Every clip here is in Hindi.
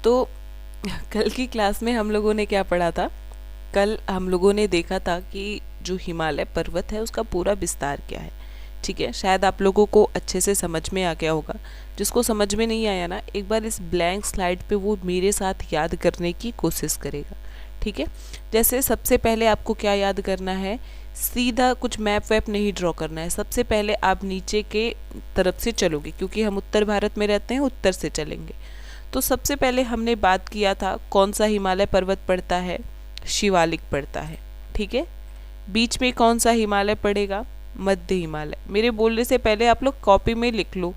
तो कल की क्लास में हम लोगों ने क्या पढ़ा था? कल हम लोगों ने देखा था कि जो हिमालय पर्वत है उसका पूरा विस्तार क्या है। ठीक है, शायद आप लोगों को अच्छे से समझ में आ गया होगा। जिसको समझ में नहीं आया ना, एक बार इस ब्लैंक स्लाइड पे वो मेरे साथ याद करने की कोशिश करेगा। ठीक है, जैसे सबसे पहले आपको क्या याद करना है, सीधा कुछ मैप वैप नहीं ड्रॉ करना है। सबसे पहले आप नीचे के तरफ से चलोगे, क्योंकि हम उत्तर भारत में रहते हैं, उत्तर से चलेंगे। तो सबसे पहले हमने बात किया था कौन सा हिमालय पर्वत पड़ता है, शिवालिक पड़ता है। ठीक है, बीच में कौन सा हिमालय पड़ेगा, मध्य हिमालय। मेरे बोलने से पहले आप लोग कॉपी में लिख लो।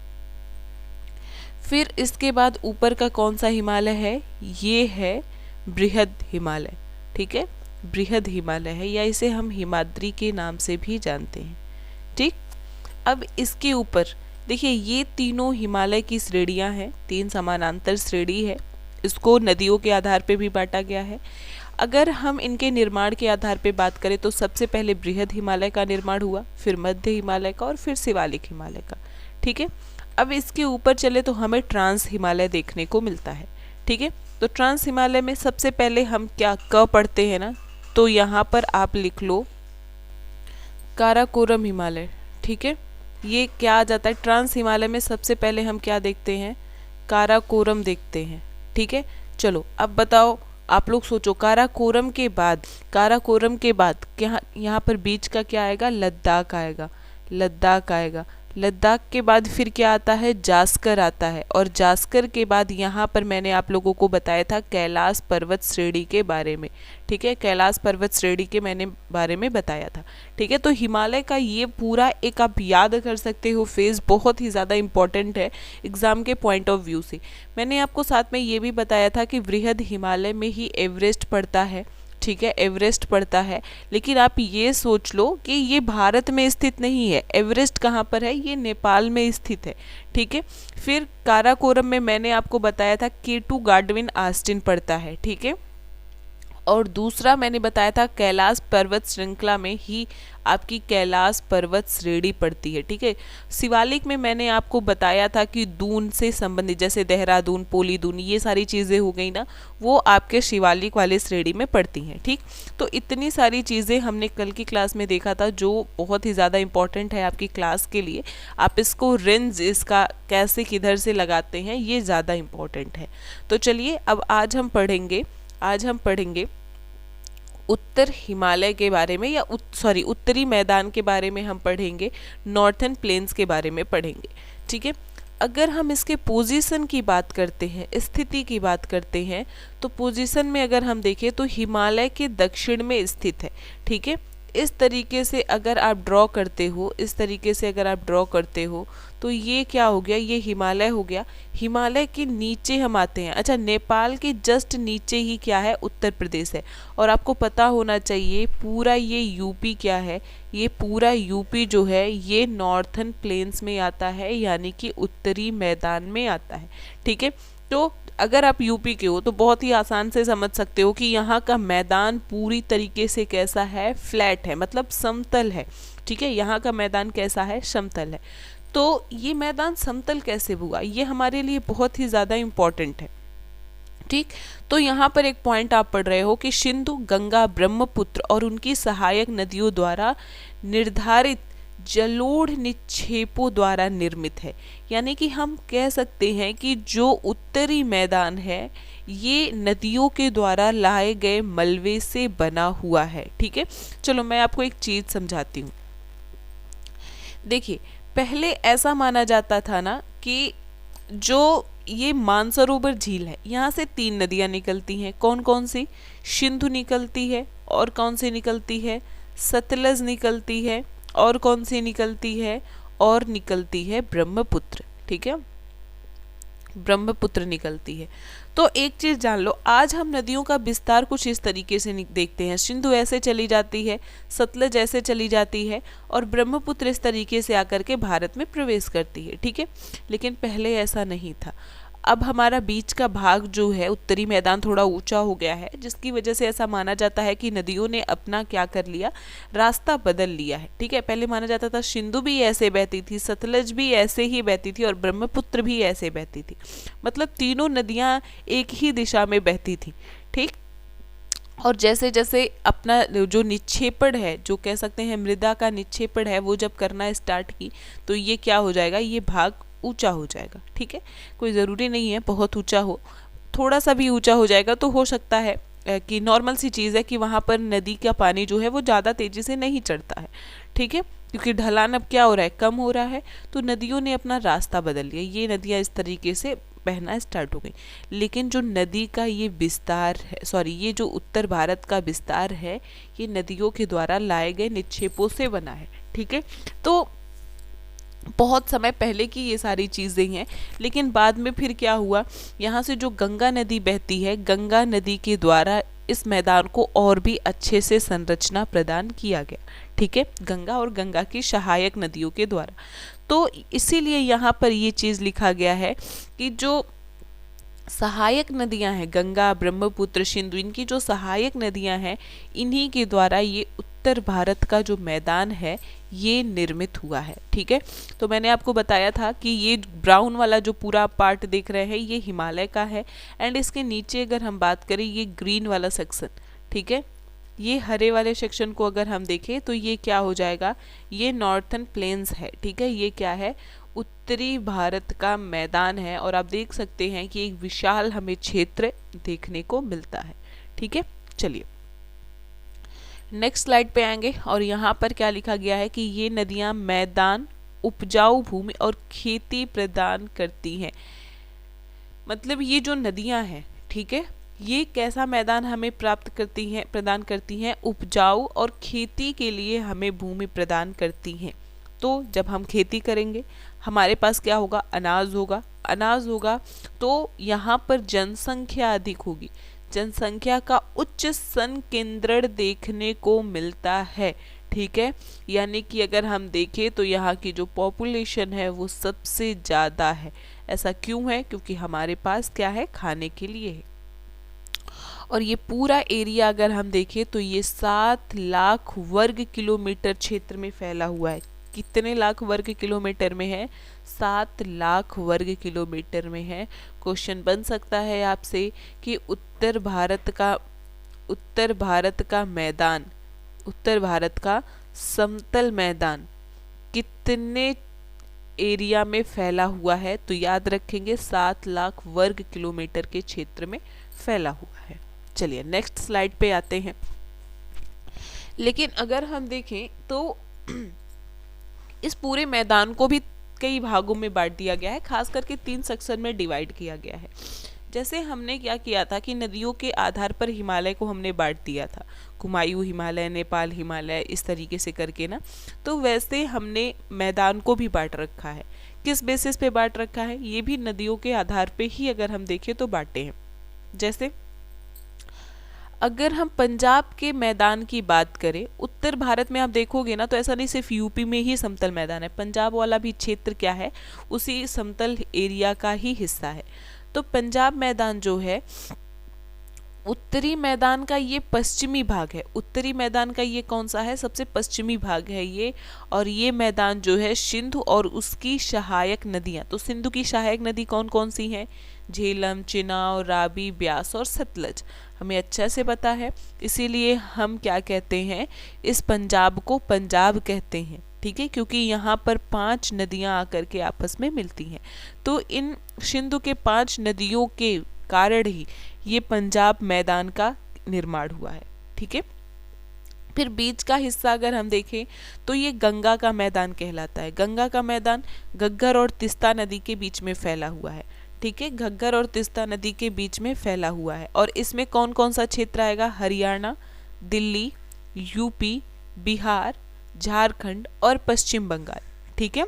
फिर इसके बाद ऊपर का कौन सा हिमालय है, ये है बृहद हिमालय। ठीक है, बृहद हिमालय है, या इसे हम हिमाद्री के नाम से भी जानते हैं। ठीक, अब इसके ऊपर देखिए, ये तीनों हिमालय की श्रेणियां हैं, 3 समानांतर श्रेणी है। इसको नदियों के आधार पे भी बांटा गया है। अगर हम इनके निर्माण के आधार पे बात करें तो सबसे पहले बृहद हिमालय का निर्माण हुआ, फिर मध्य हिमालय का और फिर शिवालिक हिमालय का। ठीक है, अब इसके ऊपर चले तो हमें ट्रांस हिमालय देखने को मिलता है। ठीक है, तो ट्रांस हिमालय में सबसे पहले हम क्या क पढ़ते हैं ना, तो यहाँ पर आप लिख लो काराकोरम हिमालय। ठीक है, ये क्या आ जाता है, ट्रांस हिमालय में सबसे पहले हम क्या देखते हैं, काराकोरम देखते हैं। ठीक है, चलो अब बताओ, आप लोग सोचो, काराकोरम के बाद क्या यहाँ पर बीच का क्या आएगा, लद्दाख आएगा। लद्दाख के बाद फिर क्या आता है, जास्कर आता है। और जास्कर के बाद यहाँ पर मैंने आप लोगों को बताया था कैलाश पर्वत श्रेणी के बारे में। ठीक है, कैलाश पर्वत श्रेणी के मैंने बारे में बताया था। ठीक है, तो हिमालय का ये पूरा एक आप याद कर सकते हो फेज, बहुत ही ज़्यादा इंपॉर्टेंट है एग्जाम के पॉइंट ऑफ व्यू से। मैंने आपको साथ में ये भी बताया था कि बृहद हिमालय में ही एवरेस्ट पड़ता है। ठीक है, एवरेस्ट पड़ता है, लेकिन आप ये सोच लो कि ये भारत में स्थित नहीं है। एवरेस्ट कहाँ पर है, ये नेपाल में स्थित है। ठीक है, फिर काराकोरम में मैंने आपको बताया था केटू गाडविन आस्टिन पड़ता है। ठीक है, और दूसरा मैंने बताया था कैलाश पर्वत श्रृंखला में ही आपकी कैलाश पर्वत श्रेणी पड़ती है। ठीक है, शिवालिक में मैंने आपको बताया था कि दून से संबंधित, जैसे देहरादून, पोलीदून, ये सारी चीज़ें हो गई ना, वो आपके शिवालिक वाले श्रेणी में पड़ती हैं। ठीक, तो इतनी सारी चीज़ें हमने कल की क्लास में देखा था, जो बहुत ही ज़्यादा इंपॉर्टेंट है आपकी क्लास के लिए। आप इसको रेंज इसका कैसे किधर से लगाते हैं, ये ज़्यादा इम्पॉर्टेंट है। तो चलिए अब आज हम पढ़ेंगे उत्तर हिमालय के बारे में, या उत्तरी मैदान के बारे में हम पढ़ेंगे, नॉर्थर्न प्लेन्स के बारे में पढ़ेंगे। ठीक है, अगर हम इसके पोजीशन की बात करते हैं, स्थिति की बात करते हैं, तो पोजीशन में अगर हम देखें तो हिमालय के दक्षिण में स्थित है। ठीक है, इस तरीके से अगर आप ड्रॉ करते हो तो ये क्या हो गया, ये हिमालय हो गया। हिमालय के नीचे हम आते हैं, अच्छा, नेपाल के जस्ट नीचे ही क्या है, उत्तर प्रदेश है। और आपको पता होना चाहिए पूरा ये यूपी क्या है, ये पूरा यूपी जो है ये नॉर्थर्न प्लेन्स में आता है, यानी कि उत्तरी मैदान में आता है। ठीक है, तो अगर आप यूपी के हो तो बहुत ही आसान से समझ सकते हो कि यहाँ का मैदान पूरी तरीके से कैसा है, फ्लैट है, मतलब समतल है। ठीक है, यहाँ का मैदान कैसा है, समतल है। तो ये मैदान समतल कैसे हुआ, ये हमारे लिए बहुत ही ज़्यादा इम्पॉर्टेंट है। ठीक, तो यहाँ पर एक पॉइंट आप पढ़ रहे हो कि सिंधु, गंगा, ब्रह्मपुत्र और उनकी सहायक नदियों द्वारा निर्धारित जलोढ़ निक्षेपों द्वारा निर्मित है। यानी कि हम कह सकते हैं कि जो उत्तरी मैदान है ये नदियों के द्वारा लाए गए मलबे से बना हुआ है। ठीक है, चलो मैं आपको एक चीज़ समझाती हूँ। देखिए, पहले ऐसा माना जाता था ना कि जो ये मानसरोवर झील है, यहाँ से 3 नदियाँ निकलती हैं। कौन कौन सी, सिंधु निकलती है, और कौन सी निकलती है, सतलज निकलती है, और कौन सी निकलती है, और निकलती है ब्रह्मपुत्र। ठीक है, ब्रह्मपुत्र निकलती है। तो एक चीज़ जान लो, आज हम नदियों का विस्तार कुछ इस तरीके से देखते हैं। सिंधु ऐसे चली जाती है, सतलज ऐसे चली जाती है, और ब्रह्मपुत्र इस तरीके से आकर के भारत में प्रवेश करती है। ठीक है, लेकिन पहले ऐसा नहीं था। अब हमारा बीच का भाग जो है उत्तरी मैदान थोड़ा ऊंचा हो गया है, जिसकी वजह से ऐसा माना जाता है कि नदियों ने अपना क्या कर लिया, रास्ता बदल लिया है। ठीक है, पहले माना जाता था सिंधु भी ऐसे बहती थी, सतलज भी ऐसे ही बहती थी और ब्रह्मपुत्र भी ऐसे बहती थी, मतलब तीनों नदियां एक ही दिशा में बहती थी। ठीक, और जैसे जैसे अपना जो निक्षेपण है, जो कह सकते हैं मृदा का निक्षेपण है, वो जब करना स्टार्ट की तो ये क्या हो जाएगा, ये भाग ऊंचा हो जाएगा। ठीक है, कोई ज़रूरी नहीं है बहुत ऊंचा हो, थोड़ा सा भी ऊंचा हो जाएगा तो हो सकता है कि नॉर्मल सी चीज़ है कि वहाँ पर नदी का पानी जो है वो ज़्यादा तेज़ी से नहीं चढ़ता है। ठीक है, क्योंकि ढलान अब क्या हो रहा है, कम हो रहा है, तो नदियों ने अपना रास्ता बदल लिया, ये नदियाँ इस तरीके से बहना स्टार्ट हो गई। लेकिन जो नदी का ये विस्तार है, सॉरी, ये जो उत्तर भारत का विस्तार है, ये नदियों के द्वारा लाए गए निक्षेपों से बना है। ठीक है, तो बहुत समय पहले की ये सारी चीज़ें हैं। लेकिन बाद में फिर क्या हुआ, यहाँ से जो गंगा नदी बहती है, गंगा नदी के द्वारा इस मैदान को और भी अच्छे से संरचना प्रदान किया गया। ठीक है, गंगा और गंगा की सहायक नदियों के द्वारा। तो इसीलिए यहाँ पर ये चीज़ लिखा गया है कि जो सहायक नदियाँ हैं, गंगा, ब्रह्मपुत्र, सिंधु, इनकी जो सहायक नदियाँ हैं, इन्हीं के द्वारा ये उत्तर भारत का जो मैदान है ये निर्मित हुआ है। ठीक है, तो मैंने आपको बताया था कि ये ब्राउन वाला जो पूरा पार्ट देख रहे हैं ये हिमालय का है, एंड इसके नीचे अगर हम बात करें ये ग्रीन वाला सेक्शन, ठीक है, ये हरे वाले सेक्शन को अगर हम देखें तो ये क्या हो जाएगा, ये नॉर्थर्न प्लेन्स है। ठीक है, ये क्या है, उत्तरी भारत का मैदान है, और आप देख सकते हैं कि एक विशाल हमें क्षेत्र देखने को मिलता है। ठीक है, चलिए नेक्स्ट स्लाइड पे आएंगे, और यहाँ पर क्या लिखा गया है कि ये नदियाँ मैदान, उपजाऊ भूमि और खेती प्रदान करती हैं। मतलब ये जो नदियाँ हैं, ठीक है, ये कैसा मैदान हमें प्राप्त करती हैं, प्रदान करती हैं, उपजाऊ और खेती के लिए हमें भूमि प्रदान करती हैं। तो जब हम खेती करेंगे हमारे पास क्या होगा, अनाज होगा, अनाज होगा तो यहाँ पर जनसंख्या अधिक होगी, जनसंख्या का उच्च संकेंद्रण देखने को मिलता है। ठीक है, यानी कि अगर हम देखें तो यहाँ की जो पॉपुलेशन है वो सबसे ज़्यादा है। ऐसा क्यों है, क्योंकि हमारे पास क्या है, खाने के लिए है। और ये पूरा एरिया अगर हम देखें तो ये 7 लाख वर्ग किलोमीटर क्षेत्र में फैला हुआ है। कितने लाख वर्ग किलोमीटर में है, 7 लाख वर्ग किलोमीटर में है। क्वेश्चन बन सकता है आपसे कि उत्तर भारत का मैदान, उत्तर भारत का समतल मैदान कितने एरिया में फैला हुआ है, तो याद रखेंगे 7 लाख वर्ग किलोमीटर के क्षेत्र में फैला हुआ है। चलिए नेक्स्ट स्लाइड पे आते हैं। लेकिन अगर हम देखें तो इस पूरे मैदान को भी कई भागों में बांट दिया गया है, खास करके 3 सेक्शन में डिवाइड किया गया है। जैसे हमने क्या किया था कि नदियों के आधार पर हिमालय को हमने बांट दिया था, कुमायूं हिमालय, नेपाल हिमालय, इस तरीके से करके ना, तो वैसे हमने मैदान को भी बांट रखा है। किस बेसिस पे बांट रखा है, ये भी नदियों के आधार पे ही अगर हम देखें तो बांटे हैं। जैसे अगर हम पंजाब के मैदान की बात करें, उत्तर भारत में आप देखोगे ना तो ऐसा नहीं सिर्फ यूपी में ही समतल मैदान है, पंजाब वाला भी क्षेत्र क्या है, उसी समतल एरिया का ही हिस्सा है। तो पंजाब मैदान जो है, उत्तरी मैदान का ये पश्चिमी भाग है, उत्तरी मैदान का ये कौन सा है, सबसे पश्चिमी भाग है ये। और ये मैदान जो है सिंधु और उसकी सहायक नदियाँ, तो सिंधु की सहायक नदी कौन कौन सी हैं, झेलम, चिनाब, रावी, ब्यास और सतलज, हमें अच्छा से पता है। इसीलिए हम क्या कहते हैं, इस पंजाब को पंजाब कहते हैं। ठीक है, क्योंकि यहाँ पर 5 नदियाँ आकर के आपस में मिलती हैं। तो इन सिंधु के 5 नदियों के कारण ही ये पंजाब मैदान का निर्माण हुआ है। ठीक है, फिर बीच का हिस्सा अगर हम देखें तो ये गंगा का मैदान कहलाता है। गंगा का मैदान घग्गर और तीस्ता नदी के बीच में फैला हुआ है। ठीक है, घग्गर और तीस्ता नदी के बीच में फैला हुआ है। और इसमें कौन कौन सा क्षेत्र आएगा, हरियाणा, दिल्ली, यूपी, बिहार, झारखंड और पश्चिम बंगाल। ठीक है,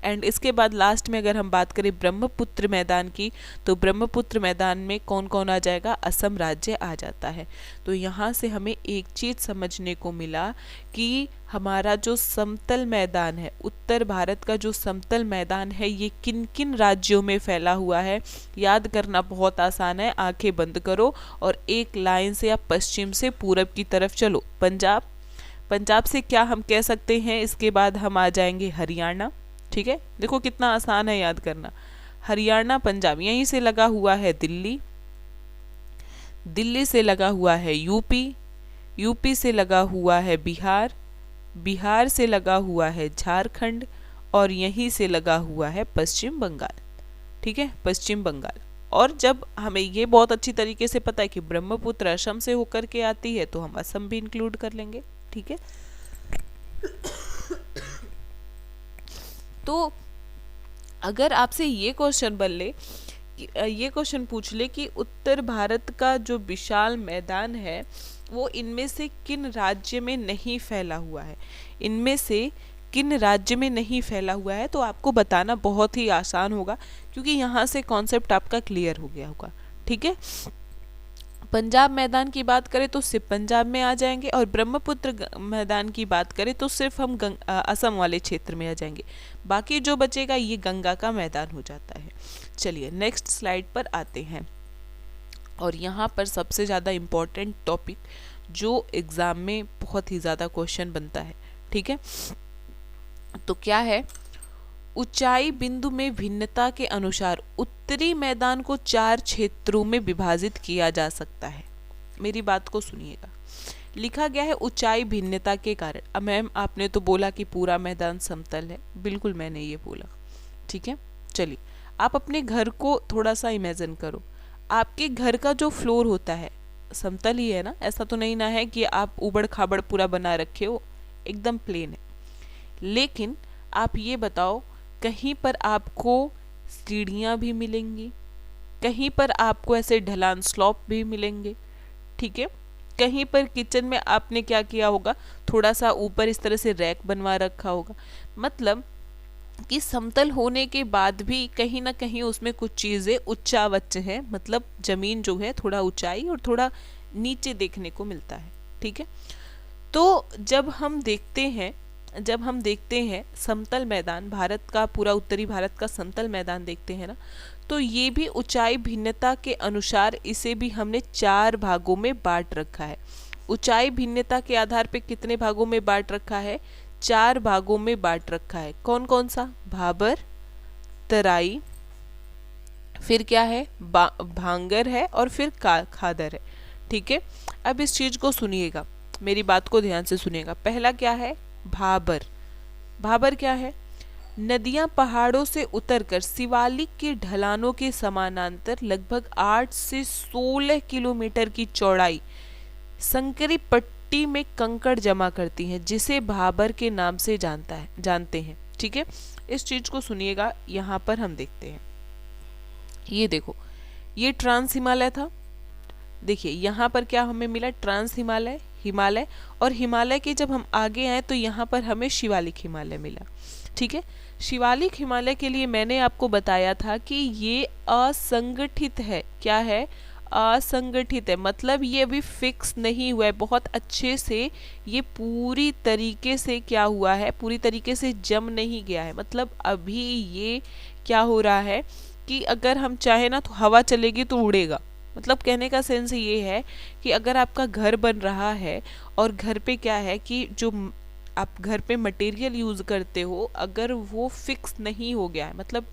एंड इसके बाद लास्ट में अगर हम बात करें ब्रह्मपुत्र मैदान की, तो ब्रह्मपुत्र मैदान में कौन कौन आ जाएगा, असम राज्य आ जाता है। तो यहाँ से हमें एक चीज़ समझने को मिला कि हमारा जो समतल मैदान है, उत्तर भारत का जो समतल मैदान है, ये किन किन राज्यों में फैला हुआ है। याद करना बहुत आसान है, आंखें बंद करो और एक लाइन से आप पश्चिम से पूरब की तरफ चलो। पंजाब, पंजाब से क्या हम कह सकते हैं, इसके बाद हम आ जाएंगे हरियाणा। ठीक है, देखो कितना आसान है याद करना, हरियाणा पंजाब। यहीं से लगा हुआ है दिल्ली, दिल्ली से लगा हुआ है यूपी, यूपी से लगा हुआ है बिहार, बिहार से लगा हुआ है झारखंड, और यहीं से लगा हुआ है पश्चिम बंगाल। ठीक है, पश्चिम बंगाल। और जब हमें ये बहुत अच्छी तरीके से पता है कि ब्रह्मपुत्र असम से होकर के आती है, तो हम असम भी इंक्लूड कर लेंगे। ठीक है, तो अगर आपसे ये क्वेश्चन बन ले, ये क्वेश्चन पूछ ले कि उत्तर भारत का जो विशाल मैदान है वो इनमें से किन राज्य में नहीं फैला हुआ है, इनमें से किन राज्य में नहीं फैला हुआ है, तो आपको बताना बहुत ही आसान होगा, क्योंकि यहाँ से कॉन्सेप्ट आपका क्लियर हो गया होगा। ठीक है, पंजाब मैदान की बात करें तो सिर्फ पंजाब में आ जाएंगे, और ब्रह्मपुत्र मैदान की बात करें तो सिर्फ हम असम वाले क्षेत्र में आ जाएंगे। बाकी जो बचेगा ये गंगा का मैदान हो जाता है। चलिए नेक्स्ट स्लाइड पर आते हैं, और यहाँ पर सबसे ज़्यादा इम्पोर्टेंट टॉपिक जो एग्ज़ाम में बहुत ही ज़्यादा क्वेश्चन बनता है। ठीक है, तो क्या है, ऊंचाई बिंदु में भिन्नता के अनुसार उत्तरी मैदान को 4 क्षेत्रों में विभाजित किया जा सकता है। मेरी बात को सुनिएगा, लिखा गया है ऊंचाई भिन्नता के कारण। अब मैम आपने तो बोला कि पूरा मैदान समतल है, बिल्कुल मैंने ये बोला। ठीक है, चलिए आप अपने घर को थोड़ा सा इमेजिन करो, आपके घर का जो फ्लोर होता है समतल ही है ना, ऐसा तो नहीं ना है कि आप उबड़ खाबड़ पूरा बना रखे हो, एकदम प्लेन है। लेकिन आप ये बताओ, कहीं पर आपको सीढ़ियाँ भी मिलेंगी, कहीं पर आपको ऐसे ढलान स्लॉप भी मिलेंगे। ठीक है, कहीं पर किचन में आपने क्या किया होगा, थोड़ा सा ऊपर इस तरह से रैक बनवा रखा होगा। मतलब कि समतल होने के बाद भी कहीं ना कहीं उसमें कुछ चीज़ें उच्चावच हैं, मतलब ज़मीन जो है थोड़ा ऊंचाई और थोड़ा नीचे देखने को मिलता है। ठीक है, तो जब हम देखते हैं समतल मैदान, भारत का पूरा उत्तरी भारत का समतल मैदान देखते हैं ना, तो ये भी ऊंचाई भिन्नता के अनुसार इसे भी हमने 4 भागों में बांट रखा है। ऊंचाई भिन्नता के आधार पे कितने भागों में बांट रखा है, 4 भागों में बांट रखा है। कौन कौन सा, भाबर, तराई, फिर क्या है भांगर है, और फिर खादर है। ठीक है, अब इस चीज को सुनिएगा, मेरी बात को ध्यान से सुनिएगा। पहला क्या है, भाबर। भाबर क्या है, नदियां पहाड़ों से उतरकर शिवालिक के ढलानों के समानांतर लगभग 8 से 16 किलोमीटर की चौड़ाई संकरी पट्टी में कंकड़ जमा करती हैं, जिसे भाबर के नाम से जानते हैं। ठीक है, इस चीज को सुनिएगा, यहाँ पर हम देखते हैं, ये देखो ये ट्रांस हिमालय था। देखिए यहाँ पर क्या हमें मिला, ट्रांस हिमालय, हिमालय, और हिमालय के जब हम आगे आए तो यहाँ पर हमें शिवालिक हिमालय मिला। ठीक है, शिवालिक हिमालय के लिए मैंने आपको बताया था कि ये असंगठित है। क्या है, असंगठित है, मतलब ये अभी फिक्स नहीं हुआ है बहुत अच्छे से, ये पूरी तरीके से क्या हुआ है, पूरी तरीके से जम नहीं गया है। मतलब अभी ये क्या हो रहा है कि अगर हम चाहे ना तो हवा चलेगी तो उड़ेगा। मतलब कहने का सेंस ये है कि अगर आपका घर बन रहा है और घर पे क्या है कि जो आप घर पे मटेरियल यूज़ करते हो, अगर वो फिक्स नहीं हो गया है, मतलब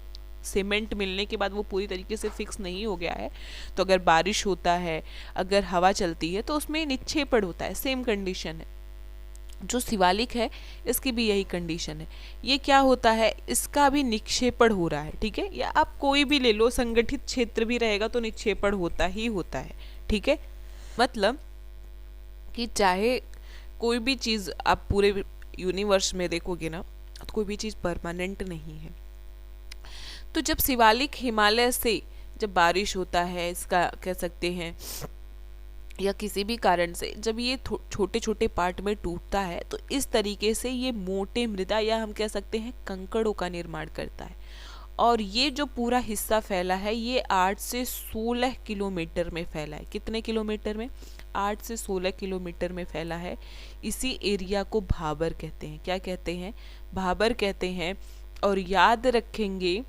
सीमेंट मिलने के बाद वो पूरी तरीके से फिक्स नहीं हो गया है, तो अगर बारिश होता है, अगर हवा चलती है तो उसमें निक्षेपण होता है। सेम कंडीशन है, जो शिवालिक है इसकी भी यही कंडीशन है। ये क्या होता है, इसका भी निक्षेपण हो रहा है। ठीक है, या आप कोई भी ले लो, संगठित क्षेत्र भी रहेगा तो निक्षेपण होता ही होता है। ठीक है, मतलब कि चाहे कोई भी चीज़ आप पूरे यूनिवर्स में देखोगे ना, तो कोई भी चीज़ परमानेंट नहीं है। तो जब शिवालिक हिमालय से जब बारिश होता है, इसका कह सकते हैं या किसी भी कारण से जब ये छोटे छोटे पार्ट में टूटता है तो इस तरीके से ये मोटे मृदा या हम कह सकते हैं कंकड़ों का निर्माण करता है। और ये जो पूरा हिस्सा फैला है ये 8 से 16 किलोमीटर में फैला है। कितने किलोमीटर में? 8 से 16 किलोमीटर में फैला है। इसी एरिया को भाबर कहते हैं। क्या कहते हैं? भाबर कहते हैं। और याद रखेंगे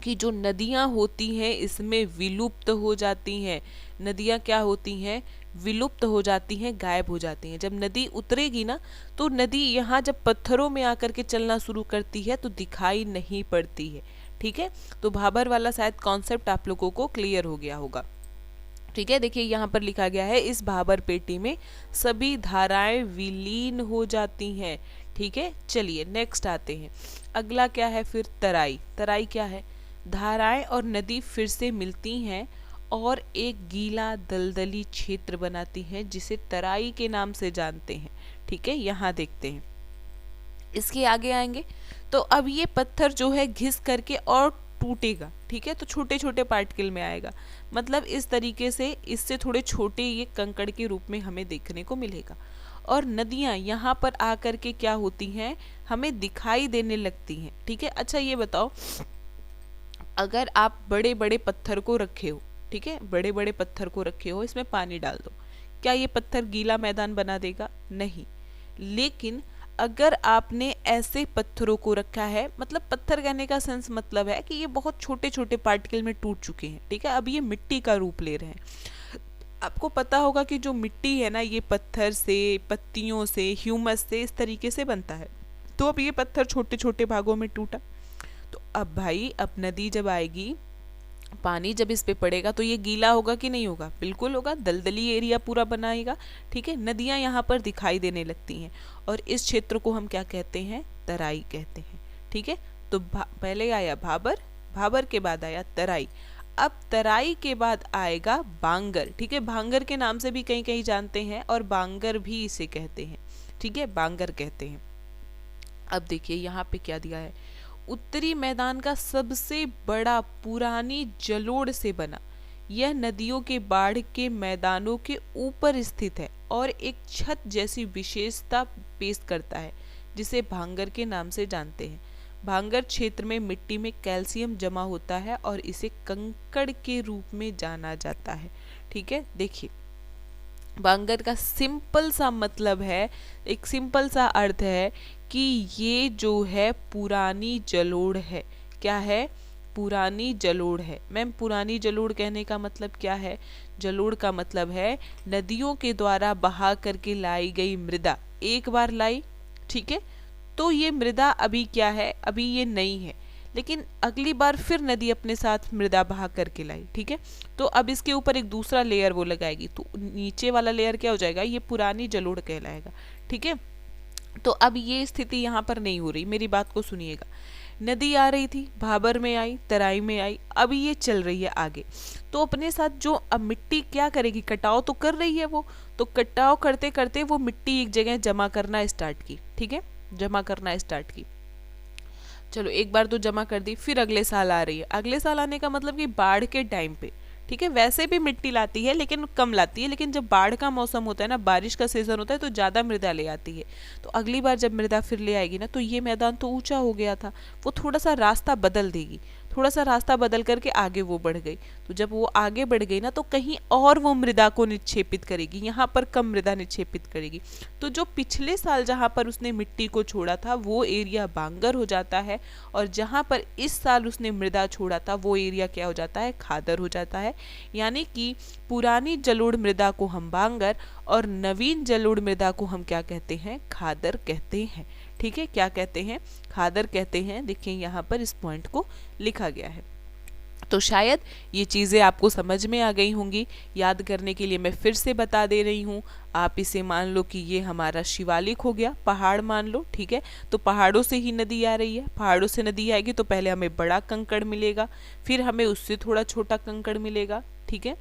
कि जो नदियाँ होती हैं इसमें विलुप्त हो जाती हैं। नदियाँ क्या होती हैं? विलुप्त हो जाती हैं, गायब हो जाती हैं। जब नदी उतरेगी ना तो नदी यहाँ जब पत्थरों में आकर के चलना शुरू करती है तो दिखाई नहीं पड़ती है। ठीक है, तो भाबर वाला शायद कॉन्सेप्ट आप लोगों को क्लियर हो गया होगा। ठीक है, देखिए यहाँ पर लिखा गया है इस भाबर पेटी में सभी धाराएं विलीन हो जाती हैं। ठीक है, चलिए नेक्स्ट आते हैं। अगला क्या है फिर? तराई। तराई क्या है? धाराएं और नदी फिर से मिलती हैं और एक गीला दलदली क्षेत्र बनाती हैं जिसे तराई के नाम से जानते हैं। ठीक है, यहाँ देखते हैं। इसके आगे आएंगे तो अब ये पत्थर जो है घिस करके और टूटेगा। ठीक है, तो छोटे छोटे पार्टिकल में आएगा। मतलब इस तरीके से इससे थोड़े छोटे ये कंकड़ के रूप में हमें देखने को मिलेगा। और नदियाँ यहाँ पर आकर के क्या होती हैं? हमें दिखाई देने लगती हैं। ठीक है, अच्छा ये बताओ, अगर आप बड़े बड़े पत्थर को रखे हो, ठीक है, बड़े बड़े पत्थर को रखे हो, इसमें पानी डाल दो, क्या ये पत्थर गीला मैदान बना देगा? नहीं। लेकिन अगर आपने ऐसे पत्थरों को रखा है, मतलब पत्थर कहने का सेंस मतलब है कि ये बहुत छोटे छोटे पार्टिकल में टूट चुके हैं। ठीक है, अब ये मिट्टी का रूप ले रहे हैं। आपको पता होगा कि जो मिट्टी है ना ये पत्थर से, पत्तियों से, ह्यूमस से, इस तरीके से बनता है। तो अब ये पत्थर छोटे छोटे भागों में टूटा। तो अब भाई अब नदी जब आएगी, पानी जब इस पे पड़ेगा तो ये गीला होगा कि नहीं होगा? बिल्कुल होगा, दलदली एरिया पूरा बनाएगा। ठीक है, नदियाँ यहाँ पर दिखाई देने लगती हैं और इस क्षेत्र को हम क्या कहते हैं? तराई कहते हैं। ठीक है, तो पहले आया भाबर, भाबर के बाद आया तराई। अब तराई के बाद आएगा बांगर। ठीक है, भांगर के नाम से भी कहीं कहीं जानते हैं और बांगर भी इसे कहते हैं। ठीक है, बांगर कहते हैं। अब देखिए यहाँ पे क्या दिया है? उत्तरी मैदान का सबसे बड़ा पुरानी जलोढ़ से बना यह नदियों के बाढ़ के मैदानों के ऊपर स्थित है और एक छत जैसी विशेषता पेश करता है जिसे भांगर के नाम से जानते हैं। भांगर क्षेत्र में मिट्टी में कैल्शियम जमा होता है और इसे कंकड़ के रूप में जाना जाता है। ठीक है, देखिए भांगर का सिंपल सा मतलब है, एक सिंपल सा अर्थ है कि ये जो है पुरानी जलोढ़ है। क्या है? पुरानी जलोढ़ है। मैम पुरानी जलोढ़ कहने का मतलब क्या है? जलोढ़ का मतलब है नदियों के द्वारा बहा करके लाई गई मृदा। एक बार लाई, ठीक है, तो ये मृदा अभी क्या है? अभी ये नई है, लेकिन अगली बार फिर नदी अपने साथ मृदा बहा करके लाई। ठीक है, तो अब इसके ऊपर एक दूसरा लेयर वो लगाएगी, तो नीचे वाला लेयर क्या हो जाएगा? ये पुरानी जलोढ़ कहलाएगा। ठीक है, तो अब ये स्थिति यहाँ पर नहीं हो रही। मेरी बात को सुनिएगा। नदी आ रही थी, भाबर में आई, तराई में आई, अब ये चल रही है आगे। तो अपने साथ जो अब मिट्टी क्या करेगी? कटाव तो कर रही है वो, तो कटाव करते करते वो मिट्टी एक जगह जमा करना स्टार्ट की। ठीक है, जमा करना स्टार्ट की। चलो एक बार तो जमा कर दी, फिर अगले साल आ रही है। अगले साल आने का मतलब कि बाढ़ के टाइम पे। ठीक है, वैसे भी मिट्टी लाती है लेकिन कम लाती है, लेकिन जब बाढ़ का मौसम होता है ना, बारिश का सीजन होता है, तो ज़्यादा मृदा ले आती है। तो अगली बार जब मृदा फिर ले आएगी ना, तो ये मैदान तो ऊंचा हो गया था, वो थोड़ा सा रास्ता बदल देगी, थोड़ा सा रास्ता बदल करके आगे वो बढ़ गई। तो जब वो आगे बढ़ गई ना, तो कहीं और वो मृदा को निक्षेपित करेगी, यहाँ पर कम मृदा निक्षेपित करेगी। तो जो पिछले साल जहाँ पर उसने मिट्टी को छोड़ा था वो एरिया बांगर हो जाता है, और जहाँ पर इस साल उसने मृदा छोड़ा था वो एरिया क्या हो जाता है? खादर हो जाता है। यानी कि पुरानी जलोढ़ मृदा को हम बांगर और नवीन जलोढ़ मृदा को हम क्या कहते हैं? खादर कहते हैं। ठीक है, क्या कहते हैं? खादर कहते हैं। देखिए यहाँ पर इस पॉइंट को लिखा गया है। तो शायद ये चीज़ें आपको समझ में आ गई होंगी। याद करने के लिए मैं फिर से बता दे रही हूँ। आप इसे मान लो कि ये हमारा शिवालिक हो गया, पहाड़ मान लो। ठीक है, तो पहाड़ों से ही नदी आ रही है, पहाड़ों से नदी आएगी तो पहले हमें बड़ा कंकड़ मिलेगा, फिर हमें उससे थोड़ा छोटा कंकड़ मिलेगा। ठीक है,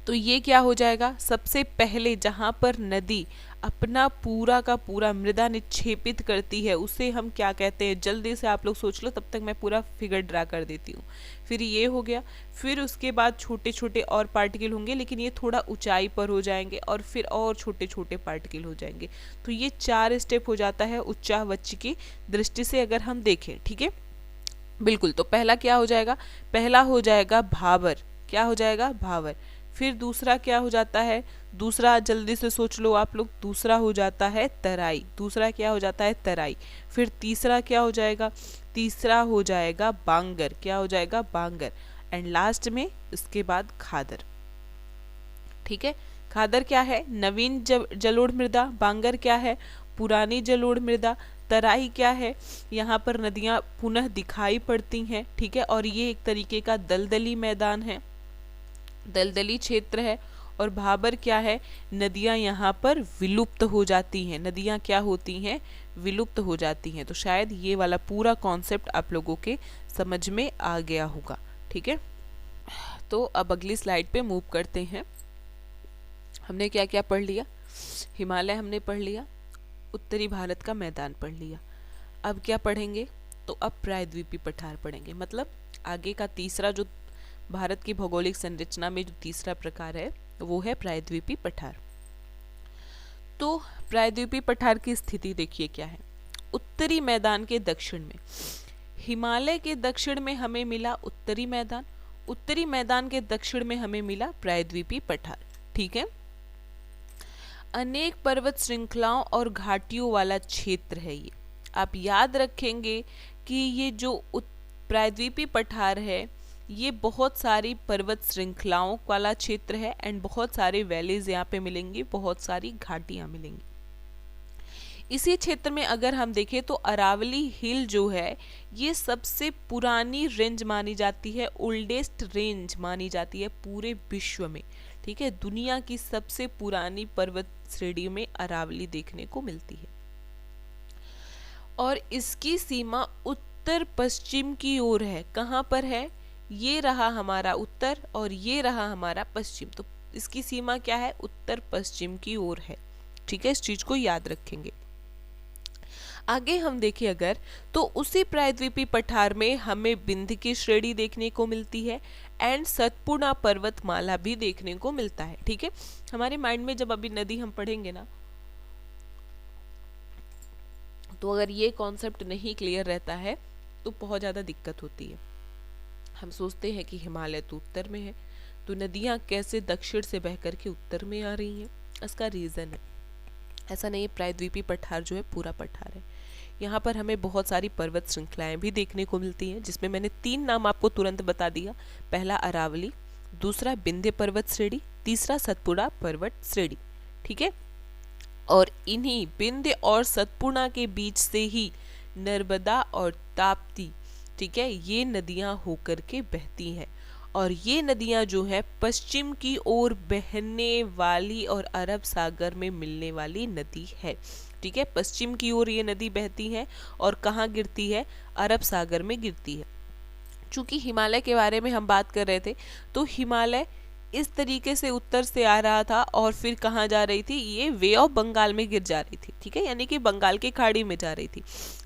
तो ये क्या हो जाएगा, सबसे पहले जहाँ पर नदी अपना पूरा का पूरा मृदा निक्षेपित करती है उसे हम क्या कहते हैं, जल्दी से आप लोग सोच लो, तब तक मैं पूरा फिगर ड्रा कर देती हूँ। फिर ये हो गया, फिर उसके बाद छोटे छोटे और पार्टिकल होंगे, लेकिन ये थोड़ा ऊंचाई पर हो जाएंगे, और फिर और छोटे छोटे पार्टिकल हो जाएंगे। तो ये 4 स्टेप हो जाता है उच्चावच की दृष्टि से अगर हम देखें। ठीक है, बिल्कुल। तो पहला क्या हो जाएगा, पहला हो जाएगा भावर। क्या हो जाएगा, भावर। फिर दूसरा क्या हो जाता है, दूसरा जल्दी से सोच लो आप लोग, दूसरा हो जाता है तराई। दूसरा क्या हो जाता है, तराई। फिर तीसरा क्या हो जाएगा, तीसरा हो जाएगा बांगर। क्या हो जाएगा, बांगर। एंड लास्ट में इसके बाद खादर। ठीक है, खादर क्या है, नवीन जलोढ़ मृदा। बांगर क्या है, पुरानी जलोढ़ मृदा। तराई क्या है, यहाँ पर नदियाँ पुनः दिखाई पड़ती हैं। ठीक है, और ये एक तरीके का दलदली मैदान है, दलदली क्षेत्र है। और भाबर क्या है, नदियाँ यहाँ पर विलुप्त हो जाती हैं। नदियाँ क्या होती हैं, विलुप्त हो जाती हैं। तो शायद ये वाला पूरा कॉन्सेप्ट आप लोगों के समझ में आ गया होगा। ठीक है, तो अब अगली स्लाइड पे मूव करते हैं। हमने क्या क्या पढ़ लिया, हिमालय हमने पढ़ लिया, उत्तरी भारत का मैदान पढ़ लिया। अब क्या पढ़ेंगे, तो अब प्रायद्वीपीय पठार पढ़ेंगे। मतलब आगे का तीसरा जो भारत की भौगोलिक संरचना में जो तीसरा प्रकार है वो है प्रायद्वीपीय पठार। तो प्रायद्वीपीय पठार की स्थिति देखिए क्या है। उत्तरी मैदान के दक्षिण में, हिमालय के दक्षिण में हमें मिला उत्तरी मैदान, उत्तरी मैदान के दक्षिण में हमें मिला प्रायद्वीपीय पठार। ठीक है, अनेक पर्वत श्रृंखलाओं और घाटियों वाला क्षेत्र है ये। आप याद रखेंगे कि ये जो प्रायद्वीपीय पठार है ये बहुत सारी पर्वत श्रृंखलाओं वाला क्षेत्र है, एंड बहुत सारे वैलीज यहाँ पे मिलेंगी, बहुत सारी घाटियाँ मिलेंगी। इसी क्षेत्र में अगर हम देखें तो अरावली हिल जो है ये सबसे पुरानी रेंज मानी जाती है, ओल्डेस्ट रेंज मानी जाती है पूरे विश्व में। ठीक है, दुनिया की सबसे पुरानी पर्वत श्रेणी में अरावली देखने को मिलती है, और इसकी सीमा उत्तर पश्चिम की ओर है। कहाँ पर है, ये रहा हमारा उत्तर और ये रहा हमारा पश्चिम। तो इसकी सीमा क्या है, उत्तर पश्चिम की ओर है। ठीक है, इस चीज को याद रखेंगे। आगे हम देखें अगर, तो उसी प्रायद्वीपीय पठार में हमें विंध्य की श्रेणी देखने को मिलती है, एंड सतपुड़ा पर्वतमाला भी देखने को मिलता है। ठीक है, हमारे माइंड में जब अभी नदी हम पढ़ेंगे ना, तो अगर ये कॉन्सेप्ट नहीं क्लियर रहता है तो बहुत ज़्यादा दिक्कत होती है। हम सोचते हैं कि हिमालय तो उत्तर में है, तो नदियाँ कैसे दक्षिण से बह करके उत्तर में आ रही हैं। इसका रीज़न है, ऐसा नहीं है, प्रायद्वीपीय पठार जो है पूरा पठार है। यहाँ पर हमें बहुत सारी पर्वत श्रृंखलाएं भी देखने को मिलती हैं, जिसमें मैंने 3 नाम आपको तुरंत बता दिया। पहला अरावली, दूसरा विंध्य पर्वत श्रेणी, तीसरा सतपुड़ा पर्वत श्रेणी। ठीक है, और इन्हीं विंध्य और सतपुड़ा के बीच से ही नर्मदा और ताप्ती, ठीक है, ये नदियां होकर के बहती हैं। और ये नदियां जो है पश्चिम की ओर बहने वाली और अरब सागर में मिलने वाली नदी है। ठीक है, पश्चिम की ओर ये नदी बहती है और कहाँ गिरती है, अरब सागर में गिरती है। चूंकि हिमालय के बारे में हम बात कर रहे थे, तो हिमालय इस तरीके से उत्तर से आ रहा था और फिर कहाँ जा रही थी, ये वे ऑफ बंगाल में गिर जा रही थी। ठीक है, यानी कि बंगाल की खाड़ी में जा रही थी।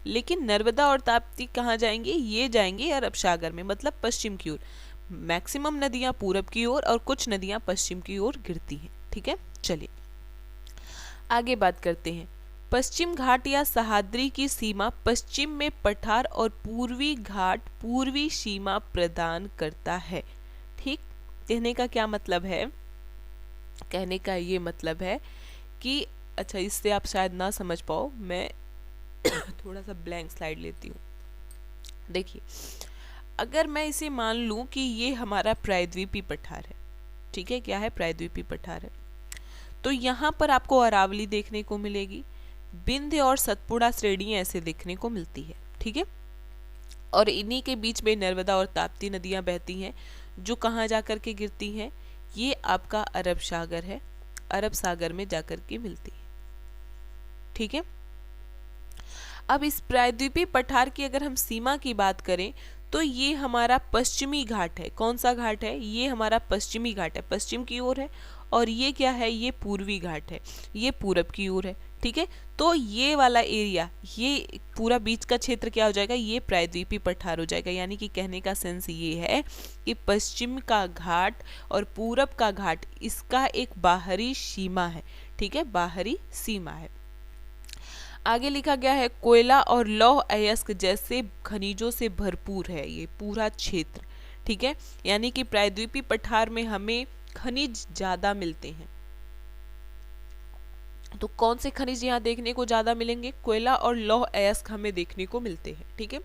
लेकिन नर्मदा और ताप्ती कहाँ जाएंगे, ये जाएंगे अरब सागर में, मतलब पश्चिम की ओर। मैक्सिमम नदियाँ पूरब की ओर और कुछ नदियाँ पश्चिम की ओर गिरती हैं। ठीक है, चलिए आगे बात करते हैं। पश्चिम घाट या सह्याद्री की सीमा पश्चिम में पठार और पूर्वी घाट पूर्वी सीमा प्रदान करता है। ठीक, कहने का क्या मतलब है, कहने का ये मतलब है कि अच्छा, इससे आप शायद ना समझ पाओ, मैं थोड़ा सा ब्लैंक स्लाइड लेती हूँ। देखिए, अगर मैं इसे मान लूँ कि ये हमारा प्रायद्वीपीय पठार है, ठीक है, क्या है, प्रायद्वीपीय पठार है, तो यहाँ पर आपको अरावली देखने को मिलेगी, विंध्य और सतपुड़ा श्रेणी ऐसे देखने को मिलती है। ठीक है, और इन्हीं के बीच में नर्मदा और ताप्ती नदियाँ बहती हैं, जो कहाँ जाकर के गिरती हैं, ये आपका अरब सागर है, अरब सागर में जाकर के मिलती है। ठीक है, अब इस प्रायद्वीपीय पठार की अगर हम सीमा की बात करें, तो ये हमारा पश्चिमी घाट है। कौन सा घाट है? ये हमारा पश्चिमी घाट है, पश्चिम की ओर है। और ये क्या है? ये पूर्वी घाट है, ये पूरब की ओर है। ठीक है, तो ये वाला एरिया, ये पूरा बीच का क्षेत्र क्या हो जाएगा? ये प्रायद्वीपीय पठार हो जाएगा। यानी कि कहने का सेंस ये है कि पश्चिम का घाट और पूरब का घाट, इसका एक बाहरी सीमा है। ठीक है, बाहरी सीमा है। आगे लिखा गया है कोयला और लौह अयस्क जैसे खनिजों से भरपूर है ये पूरा क्षेत्र। ठीक है, यानी कि प्रायद्वीपीय पठार में हमें खनिज ज्यादा मिलते हैं। तो कौन से खनिज यहाँ देखने को ज्यादा मिलेंगे? कोयला और लौह अयस्क हमें देखने को मिलते हैं। ठीक है,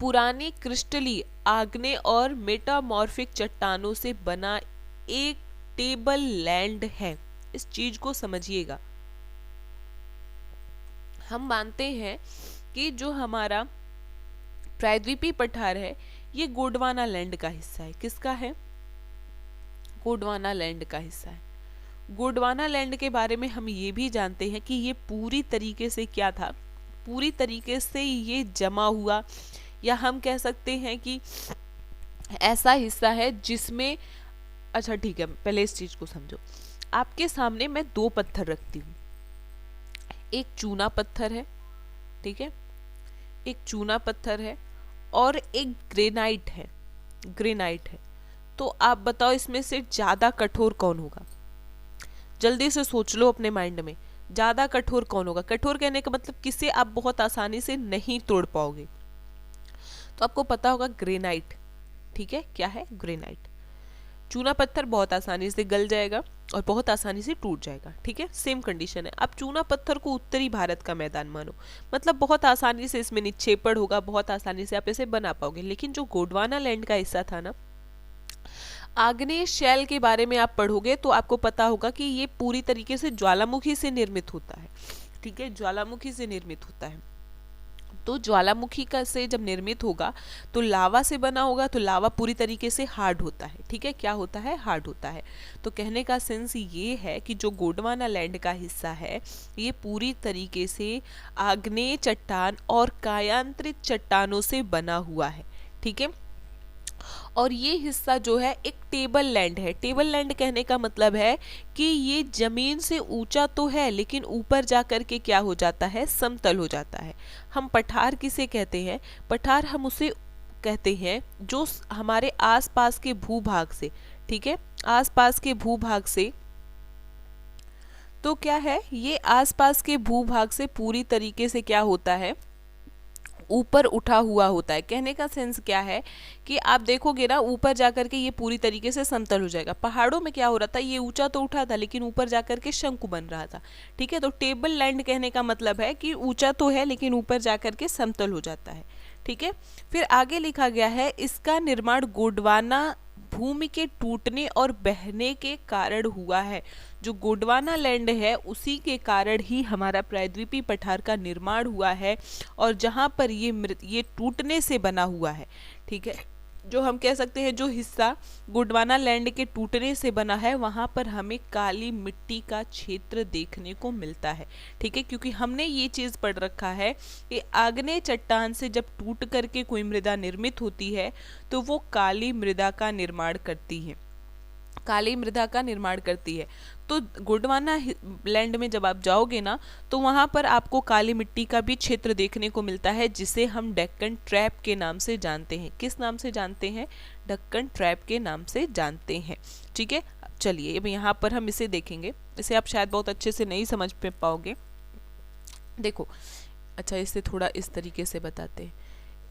पुरानी क्रिस्टलीय आग्नेय और मेटामॉर्फिक चट्टानों से बना एक टेबल लैंड है। इस चीज को समझिएगा। हम मानते हैं कि जो हमारा प्रायद्वीपीय पठार है ये गोंडवाना लैंड का हिस्सा है। किसका है? गोंडवाना लैंड का हिस्सा है। गोंडवाना लैंड के बारे में हम ये भी जानते हैं कि ये पूरी तरीके से क्या था? पूरी तरीके से ये जमा हुआ, या हम कह सकते हैं कि ऐसा हिस्सा है जिसमें, अच्छा ठीक है, पहले इस चीज को समझो। आपके सामने मैं दो पत्थर रखती हूँ, एक चूना पत्थर है, ठीक है, एक चूना पत्थर है और एक ग्रेनाइट है, ग्रेनाइट है। तो आप बताओ इसमें से ज्यादा कठोर कौन होगा? जल्दी से सोच लो अपने माइंड में, ज्यादा कठोर कौन होगा? कठोर कहने का मतलब किसे आप बहुत आसानी से नहीं तोड़ पाओगे। तो आपको पता होगा ग्रेनाइट। ठीक है, क्या है? ग्रेनाइट। चूना पत्थर बहुत आसानी से गल जाएगा और बहुत आसानी से टूट जाएगा। ठीक है, सेम कंडीशन है। आप चूना पत्थर को उत्तरी भारत का मैदान मानो, मतलब बहुत आसानी से इसमें निक्षेपण होगा, बहुत आसानी से आप इसे बना पाओगे। लेकिन जो गोंडवाना लैंड का हिस्सा था ना, आग्नेय शैल के बारे में आप पढ़ोगे तो आपको पता होगा कि ये पूरी तरीके से ज्वालामुखी से निर्मित होता है। ठीक है, ज्वालामुखी से निर्मित होता है। तो ज्वालामुखी का से जब निर्मित होगा तो लावा से बना होगा, तो लावा पूरी तरीके से हार्ड होता है। ठीक है, क्या होता है? हार्ड होता है। तो कहने का सेंस ये है कि जो गोंडवाना लैंड का हिस्सा है ये पूरी तरीके से आग्नेय चट्टान और कायांतरित चट्टानों से बना हुआ है। ठीक है, और ये हिस्सा जो है एक टेबल लैंड है। टेबल लैंड कहने का मतलब है कि ये जमीन से ऊंचा तो है लेकिन ऊपर जाकर के क्या हो जाता है? समतल हो जाता है। हम पठार किसे कहते हैं? पठार हम उसे कहते हैं जो हमारे आसपास के भूभाग से, ठीक है, आसपास के भूभाग से, तो क्या है? ये आसपास के भूभाग से पूरी तरीके से क्या होता है? ऊपर उठा हुआ होता है। कहने का सेंस क्या है कि आप देखोगे ना, ऊपर जाकर के ये पूरी तरीके से समतल हो जाएगा। पहाड़ों में क्या हो रहा था? ये ऊंचा तो उठा था लेकिन ऊपर जाकर के शंकु बन रहा था। ठीक है, तो टेबल लैंड कहने का मतलब है कि ऊंचा तो है लेकिन ऊपर जाकर के समतल हो जाता है। ठीक है, फिर आगे लिखा गया है इसका निर्माण गोंडवाना भूमि के टूटने और बहने के कारण हुआ है। जो गोंडवाना लैंड है उसी के कारण ही हमारा प्रायद्वीपीय पठार का निर्माण हुआ है, और जहाँ पर ये टूटने से बना हुआ है। ठीक है, जो हम कह सकते हैं जो हिस्सा गोंडवाना लैंड के टूटने से बना है वहाँ पर हमें काली मिट्टी का क्षेत्र देखने को मिलता है। ठीक है, क्योंकि हमने ये चीज़ पढ़ रखा है कि आग्नेय चट्टान से जब टूट करके कोई मृदा निर्मित होती है तो वो काली मृदा का निर्माण करती है, काली मृदा का निर्माण करती है। तो गोंडवाना लैंड में जब आप जाओगे ना तो वहाँ पर आपको काली मिट्टी का भी क्षेत्र देखने को मिलता है, जिसे हम डेक्कन ट्रैप के नाम से जानते हैं। किस नाम से जानते हैं? डेक्कन ट्रैप के नाम से जानते हैं। ठीक है, चलिए अब यहाँ पर हम इसे देखेंगे। इसे आप शायद बहुत अच्छे से नहीं समझ पाओगे। देखो, अच्छा इसे थोड़ा इस तरीके से बताते हैं।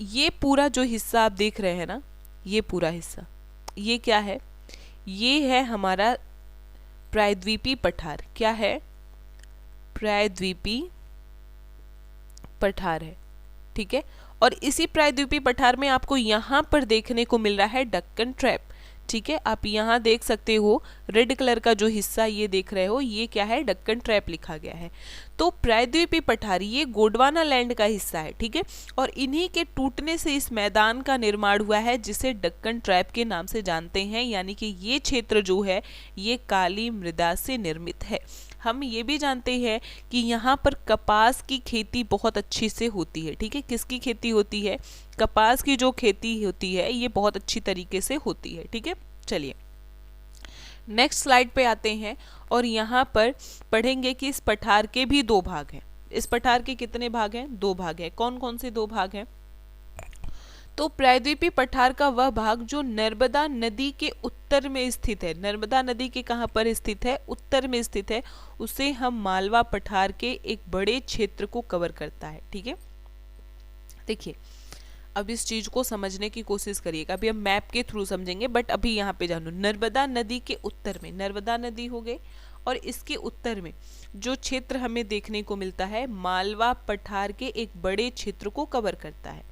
ये पूरा जो हिस्सा आप देख रहे हैं ना, ये पूरा हिस्सा, ये क्या है? ये है हमारा प्रायद्वीपीय पठार। क्या है? प्रायद्वीपीय पठार है। ठीक है, और इसी प्रायद्वीपीय पठार में आपको यहाँ पर देखने को मिल रहा है डेक्कन ट्रैप। ठीक है, आप यहाँ देख सकते हो रेड कलर का जो हिस्सा ये देख रहे हो, ये क्या है? डेक्कन ट्रैप लिखा गया है। तो प्रायद्वीपीय पठार ये गोंडवाना लैंड का हिस्सा है। ठीक है, और इन्हीं के टूटने से इस मैदान का निर्माण हुआ है जिसे डेक्कन ट्रैप के नाम से जानते हैं। यानी कि ये क्षेत्र जो है ये काली मृदा से निर्मित है। हम ये भी जानते हैं कि यहाँ पर कपास की खेती बहुत अच्छी से होती है। ठीक है, किसकी खेती होती है? कपास की जो खेती होती है ये बहुत अच्छी तरीके से होती है। ठीक है, चलिए नेक्स्ट स्लाइड पे आते हैं और यहाँ पर पढ़ेंगे कि इस पठार के भी 2 भाग हैं। इस पठार के कितने भाग हैं? 2 भाग हैं। कौन कौन से 2 भाग हैं? तो प्रायद्वीपीय पठार का वह भाग जो नर्मदा नदी के उत्तर में स्थित है, नर्मदा नदी के कहाँ पर स्थित है? उत्तर में स्थित है, उसे हम मालवा पठार के एक बड़े क्षेत्र को कवर करता है। ठीक है, देखिए अब इस चीज को समझने की कोशिश करिएगा। अभी हम मैप के थ्रू समझेंगे, बट अभी यहाँ पे जानो, नर्मदा नदी के उत्तर में, नर्मदा नदी हो गई और इसके उत्तर में जो क्षेत्र हमें देखने को मिलता है मालवा पठार के एक बड़े क्षेत्र को कवर करता है।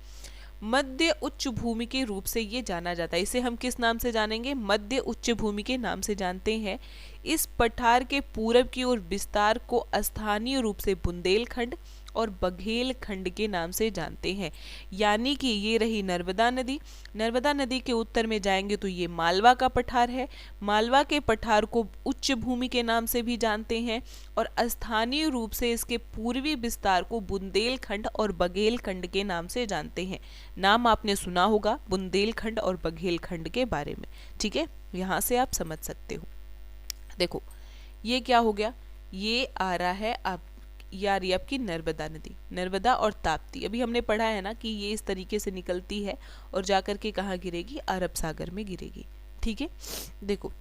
मध्य उच्च भूमि के रूप से ये जाना जाता है। इसे हम किस नाम से जानेंगे? मध्य उच्च भूमि के नाम से जानते हैं। इस पठार के पूरब की ओर विस्तार को स्थानीय रूप से बुंदेलखंड और बघेलखंड के नाम से जानते हैं। यानी कि ये रही नर्मदा नदी, नर्मदा नदी के उत्तर में जाएंगे तो ये मालवा का पठार है। मालवा के पठार को उच्च भूमि के नाम से भी जानते हैं और स्थानीय रूप से इसके पूर्वी विस्तार को बुंदेलखंड और बघेलखंड के नाम से जानते हैं। नाम आपने सुना होगा बुंदेलखंड और बघेलखंड के बारे में। ठीक है, यहाँ से आप समझ सकते हो। देखो ये क्या हो गया, ये आ रहा है आप यार ये आपकी नर्मदा नदी, नर्मदा और ताप्ती। अभी हमने पढ़ा है ना कि ये इस तरीके से निकलती है और जाकर के कहाँ गिरेगी? अरब सागर में गिरेगी। ठीक है, देखो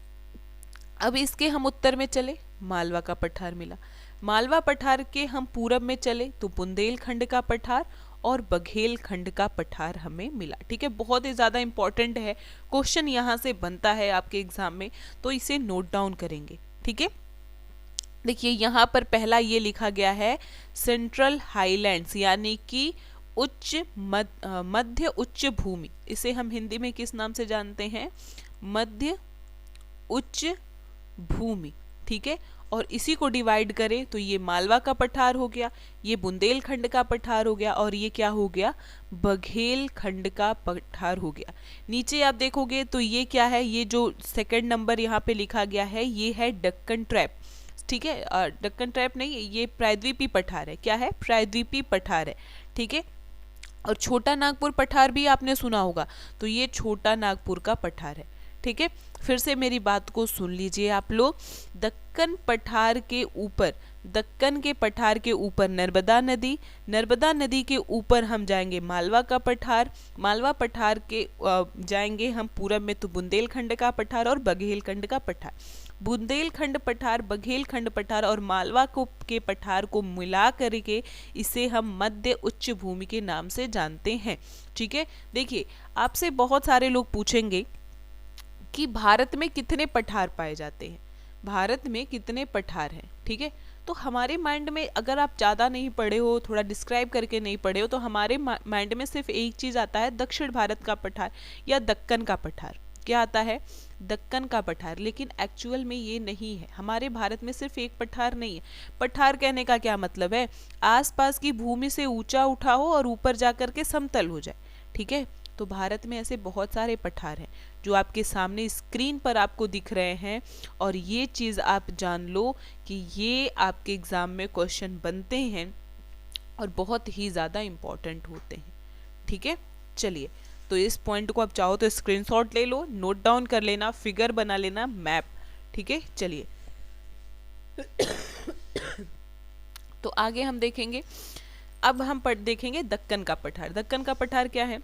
अब इसके हम उत्तर में चले, मालवा का पठार मिला। मालवा पठार के हम पूरब में चले तो बुंदेलखंड का पठार और बघेलखंड का पठार हमें मिला। ठीक है, बहुत ही ज़्यादा इंपॉर्टेंट है, क्वेश्चन यहाँ से बनता है आपके एग्जाम में, तो इसे नोट डाउन करेंगे। ठीक है, देखिए यहाँ पर पहला ये लिखा गया है सेंट्रल हाईलैंड्स, यानी कि उच्च मध्य उच्च भूमि। इसे हम हिंदी में किस नाम से जानते हैं? मध्य उच्च भूमि। ठीक है, और इसी को डिवाइड करें तो ये मालवा का पठार हो गया, ये बुंदेलखंड का पठार हो गया और ये क्या हो गया? बघेलखंड का पठार हो गया। नीचे आप देखोगे तो ये क्या है? ये जो सेकंड नंबर यहाँ पे लिखा गया है ये है दक्कन ट्रैप। ठीक है, दक्कन ट्रैप नहीं, ये प्रायद्वीपीय पठार है। क्या है? प्रायद्वीपीय पठार है। ठीक है, और छोटा नागपुर पठार भी आपने सुना होगा, तो ये छोटा नागपुर का पठार है। ठीक है, फिर से मेरी बात को सुन लीजिए आप लोग। दक्कन पठार के ऊपर, दक्कन के पठार के ऊपर नर्मदा नदी, नर्मदा नदी के ऊपर हम जाएंगे मालवा का पठार, मालवा पठार के जाएंगे हम पूरब में तो बुंदेलखंड का पठार और बघेलखंड का पठार। बुंदेलखंड पठार, बघेलखंड पठार और मालवा के पठार को मिला करके इसे हम मध्य उच्च भूमि के नाम से जानते हैं। ठीक है, देखिए आपसे बहुत सारे लोग पूछेंगे कि भारत में कितने पठार पाए जाते हैं, भारत में कितने पठार हैं। ठीक है, तो हमारे माइंड में अगर आप ज़्यादा नहीं पढ़े हो, थोड़ा डिस्क्राइब करके नहीं पढ़े हो, तो हमारे माइंड में सिर्फ एक चीज़ आता है, दक्षिण भारत का पठार या दक्कन का पठार। क्या आता है? दक्कन का पठार। लेकिन एक्चुअल में ये नहीं है, हमारे भारत में सिर्फ एक पठार नहीं है। पठार कहने का क्या मतलब है? आसपास की भूमि से ऊंचा उठा हो और ऊपर जाकर के समतल हो जाए। ठीक है, तो भारत में ऐसे बहुत सारे पठार हैं जो आपके सामने स्क्रीन पर आपको दिख रहे हैं, और ये चीज़ आप जान लो कि ये आपके एग्ज़ाम में क्वेश्चन बनते हैं और बहुत ही ज़्यादा इम्पॉर्टेंट होते हैं। ठीक है, चलिए तो इस पॉइंट को आप चाहो तो स्क्रीनशॉट ले लो, नोट डाउन कर लेना, फिगर बना लेना, मैप। ठीक है, चलिए तो आगे हम देखेंगे, अब हम देखेंगे दक्कन का पठार। दक्कन का पठार क्या है?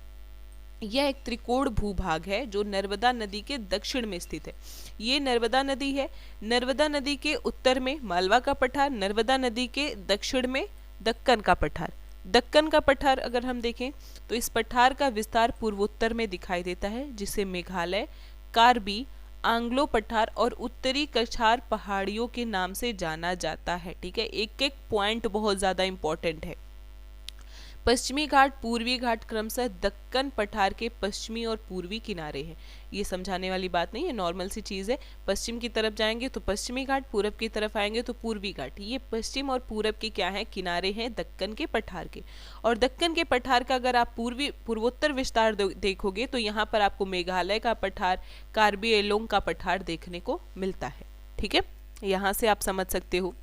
यह एक त्रिकोण भूभाग है जो नर्मदा नदी के दक्षिण में स्थित है। ये नर्मदा नदी है, नर्मदा नदी के उत्तर में मालवा का पठार, नर्मदा नदी के दक्षिण में दक्कन का पठार। दक्कन का पठार अगर हम देखें तो इस पठार का विस्तार पूर्वोत्तर में दिखाई देता है, जिसे मेघालय, कार्बी, आंग्लो पठार और उत्तरी कछार पहाड़ियों के नाम से जाना जाता है। ठीक है, एक एक पॉइंट बहुत ज़्यादा इंपॉर्टेंट है। पश्चिमी घाट, पूर्वी घाट क्रमशः दक्कन पठार के पश्चिमी और पूर्वी किनारे हैं। ये समझाने वाली बात नहीं है, नॉर्मल सी चीज़ है। पश्चिम की तरफ जाएंगे तो पश्चिमी घाट, पूरब की तरफ आएंगे तो पूर्वी घाट। ये पश्चिम और पूरब के क्या हैं? किनारे हैं दक्कन के पठार के। और दक्कन के पठार का अगर आप पूर्वोत्तर विस्तार देखोगे तो यहाँ पर आपको मेघालय का पठार, कार्बी एलोंग का पठार देखने को मिलता है। ठीक है, यहाँ से आप समझ सकते हो।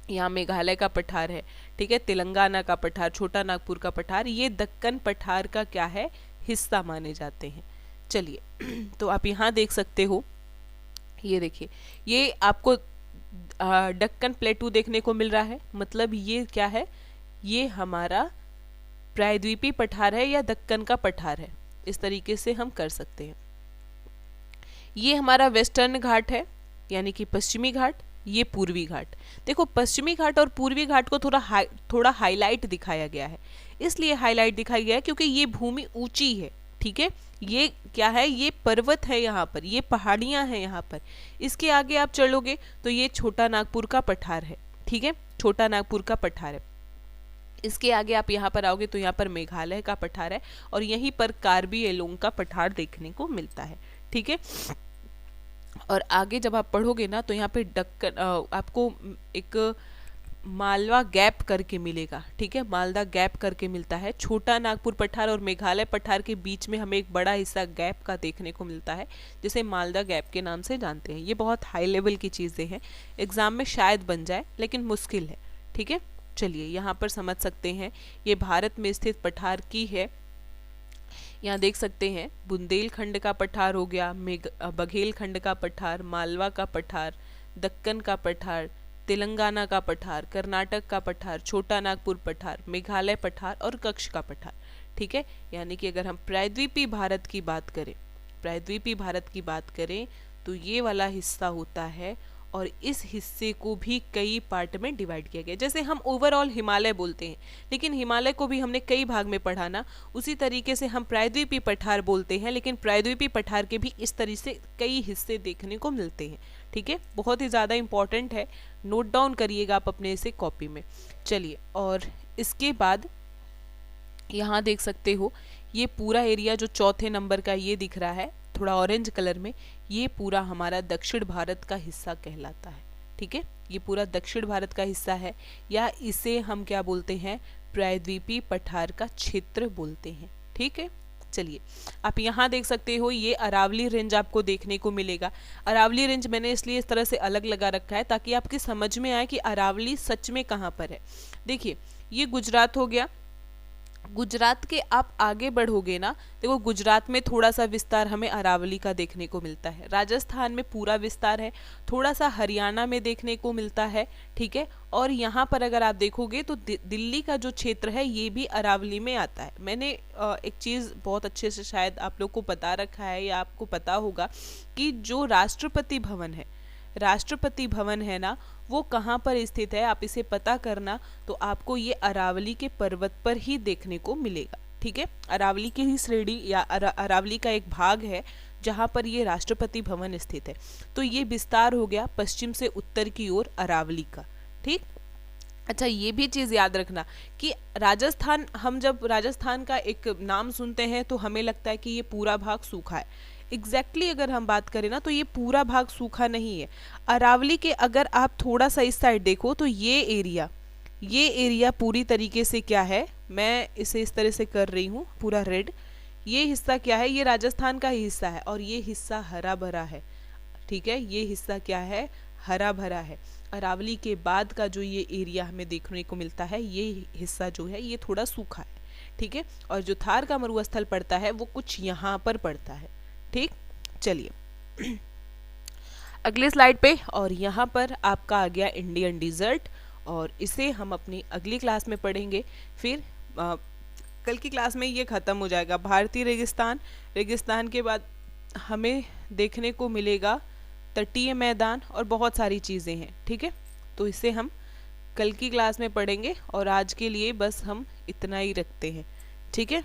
यहाँ मेघालय का पठार है, ठीक है, तेलंगाना का पठार, छोटा नागपुर का पठार, ये दक्कन पठार का क्या है, हिस्सा माने जाते हैं। चलिए तो आप यहाँ देख सकते हो, ये देखिए, ये आपको दक्कन प्लेटू देखने को मिल रहा है, मतलब ये क्या है, ये हमारा प्रायद्वीपीय पठार है या दक्कन का पठार है, इस तरीके से हम कर सकते हैं। ये हमारा वेस्टर्न घाट है यानी कि पश्चिमी घाट, ये पूर्वी घाट। देखो पश्चिमी घाट और पूर्वी घाट को थोड़ा हाईलाइट दिखाया गया है, इसलिए हाईलाइट दिखाया गया है क्योंकि ये भूमि ऊंची है, ठीक है, ये क्या है, ये पर्वत है, यहाँ पर ये पहाड़ियाँ हैं यहाँ पर। इसके आगे आप चलोगे तो ये छोटा नागपुर का पठार है, ठीक है, छोटा नागपुर का पठार है। इसके आगे आप यहाँ पर आओगे तो यहाँ पर मेघालय का पठार है और यहीं पर कार्बी एलोंग का पठार देखने को मिलता है, ठीक है। और आगे जब आप पढ़ोगे ना तो यहाँ पे दक्कन आपको एक मालवा गैप करके मिलेगा, ठीक है, मालदा गैप करके मिलता है। छोटा नागपुर पठार और मेघालय पठार के बीच में हमें एक बड़ा हिस्सा गैप का देखने को मिलता है, जिसे मालदा गैप के नाम से जानते हैं। ये बहुत हाई लेवल की चीज़ें हैं, एग्जाम में शायद बन जाए लेकिन मुश्किल है, ठीक है। चलिए यहाँ पर समझ सकते हैं, ये भारत में स्थित पठार की है। यहाँ देख सकते हैं बुंदेलखंड का पठार हो गया, बघेलखंड का पठार, मालवा का पठार, दक्कन का पठार, तेलंगाना का पठार, कर्नाटक का पठार, छोटा नागपुर पठार, मेघालय पठार और कच्छ का पठार, ठीक है। यानी कि अगर हम प्रायद्वीपीय भारत की बात करें, प्रायद्वीपीय भारत की बात करें तो ये वाला हिस्सा होता है और इस हिस्से को भी कई पार्ट में डिवाइड किया गया। जैसे हम ओवरऑल हिमालय बोलते हैं, लेकिन हिमालय को भी हमने कई भाग में पढ़ा ना, उसी तरीके से हम प्रायद्वीपीय पठार बोलते हैं, लेकिन प्रायद्वीपीय पठार के भी इस तरह से कई हिस्से देखने को मिलते हैं, ठीक है। बहुत ही ज़्यादा इंपॉर्टेंट है, नोट डाउन करिएगा आप अपने इसे कॉपी में। चलिए, और इसके बाद यहाँ देख सकते हो ये पूरा एरिया जो चौथे नंबर का ये दिख रहा है थोड़ा ऑरेंज कलर में, ये पूरा हमारा दक्षिण भारत का हिस्सा कहलाता है, ठीक है। ये पूरा दक्षिण भारत का हिस्सा है, या इसे हम क्या बोलते हैं, प्रायद्वीपीय पठार का क्षेत्र बोलते हैं, ठीक है। चलिए, आप यहाँ देख सकते हो ये अरावली रेंज आपको देखने को मिलेगा। अरावली रेंज मैंने इसलिए इस तरह से अलग लगा रखा है ताकि आपकी समझ में आए कि अरावली सच में कहाँ पर है। देखिए, ये गुजरात हो गया, गुजरात के आप आगे बढ़ोगे ना, देखो गुजरात में थोड़ा सा विस्तार हमें अरावली का देखने को मिलता है, राजस्थान में पूरा विस्तार है, थोड़ा सा हरियाणा में देखने को मिलता है, ठीक है। और यहाँ पर अगर आप देखोगे तो दिल्ली का जो क्षेत्र है ये भी अरावली में आता है। मैंने एक चीज़ बहुत अच्छे से शायद आप लोग को बता रखा है या आपको पता होगा कि जो राष्ट्रपति भवन है ना, वो कहाँ पर स्थित है, आप इसे पता करना तो आपको ये अरावली के पर्वत पर ही देखने को मिलेगा, ठीक है। अरावली की ही श्रेणी या अरावली का एक भाग है जहाँ पर ये राष्ट्रपति भवन स्थित है। तो ये विस्तार हो गया पश्चिम से उत्तर की ओर अरावली का, ठीक। अच्छा, ये भी चीज़ याद रखना कि राजस्थान, हम जब राजस्थान का एक नाम सुनते हैं तो हमें लगता है कि ये पूरा भाग सूखा है। एग्जैक्टली अगर हम बात करें ना तो ये पूरा भाग सूखा नहीं है। अरावली के अगर आप थोड़ा सा इस साइड देखो तो ये एरिया पूरी तरीके से क्या है, मैं इसे इस तरह से कर रही हूँ पूरा रेड, ये हिस्सा क्या है, ये राजस्थान का ही हिस्सा है और ये हिस्सा हरा भरा है, ठीक है। ये हिस्सा क्या है, हरा भरा है। अरावली के बाद का जो ये एरिया हमें देखने को मिलता है, ये हिस्सा जो है ये थोड़ा सूखा है, ठीक है। और जो थार का मरुस्थल पड़ता है वो कुछ यहाँ पर पड़ता है, ठीक। चलिए अगले स्लाइड पे, और यहाँ पर आपका आ गया इंडियन डिजर्ट, और इसे हम अपनी अगली क्लास में पढ़ेंगे। फिर कल की क्लास में ये ख़त्म हो जाएगा। भारतीय रेगिस्तान के बाद हमें देखने को मिलेगा तटीय मैदान और बहुत सारी चीज़ें हैं, ठीक है। तो इसे हम कल की क्लास में पढ़ेंगे और आज के लिए बस हम इतना ही रखते हैं, ठीक है।